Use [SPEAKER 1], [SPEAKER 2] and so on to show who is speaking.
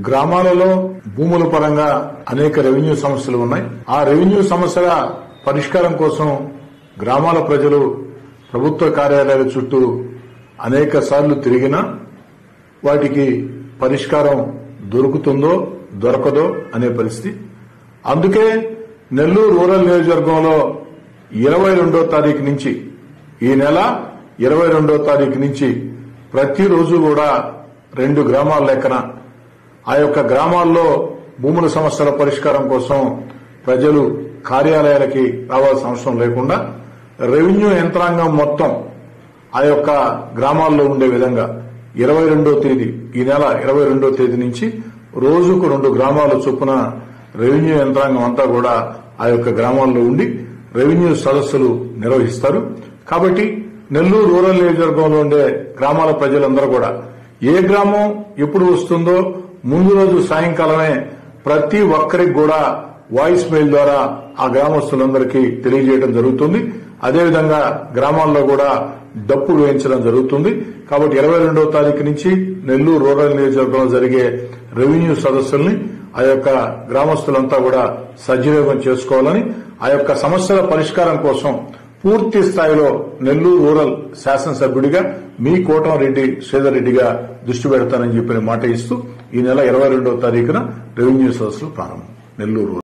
[SPEAKER 1] గ్రామాలలో భూముల పరంగా అనేక రెవెన్యూ సమస్యలు ఉన్నాయి. ఆ రెవెన్యూ సమస్యల పరిష్కారం కోసం గ్రామాల ప్రజలు ప్రభుత్వ కార్యాలయాల చుట్టూ అనేక సార్లు తిరిగినా వాటికి పరిష్కారం దొరుకుతుందో దొరకదో అనే పరిస్థితి. అందుకే నెల్లూరు రూరల్ నియోజకవర్గంలో 22వ తారీఖు నుంచి ఈ నెల 22వ తారీఖు నుంచి ప్రతిరోజు కూడా 2 గ్రామాల లెక్కన ఆ యొక్క గ్రామాల్లో భూముల సమస్యల పరిష్కారం కోసం ప్రజలు కార్యాలయాలకి రావాల్సిన అవసరం లేకుండా రెవెన్యూ యంత్రాంగం మొత్తం ఆ యొక్క గ్రామాల్లో ఉండే విధంగా 22వ తేదీ ఈ నెల 22వ తేదీ నుంచి రోజుకు 2 గ్రామాల చొప్పున రెవెన్యూ యంత్రాంగం అంతా కూడా ఆ యొక్క గ్రామాల్లో ఉండి రెవెన్యూ సదస్సులు నిర్వహిస్తారు. కాబట్టి నెల్లూరు రూరల్ నియోజకవర్గంలో ఉండే గ్రామాల ప్రజలందరూ కూడా ఏ గ్రామం ఎప్పుడు వస్తుందో ముందు రోజు సాయంకాలమే ప్రతి ఒక్కరికి కూడా వాయిస్ మెయిల్ ద్వారా ఆ గ్రామస్తులందరికీ తెలియజేయడం జరుగుతుంది. అదేవిధంగా గ్రామాల్లో కూడా డప్పులు వేయించడం జరుగుతుంది. కాబట్టి 22వ తారీఖు నుంచి నెల్లూరు రూరల్ నియోజకవర్గంలో జరిగే రెవెన్యూ సదస్సుల్ని ఆ యొక్క గ్రామస్తులంతా కూడా సద్వినియోగం చేసుకోవాలని, ఆ యొక్క సమస్యల పరిష్కారం కోసం పూర్తి స్థాయిలో నెల్లూరు రూరల్ శాసనసభ్యుడిగా మీ కోటంరెడ్డి శ్రీధర్ రెడ్డిగా దృష్టి పెడతానని చెప్పిన మాట ఇస్తూ ఈ నెల 22వ తారీఖున రెవెన్యూ సదస్సులు ప్రారంభం నెల్లూరు.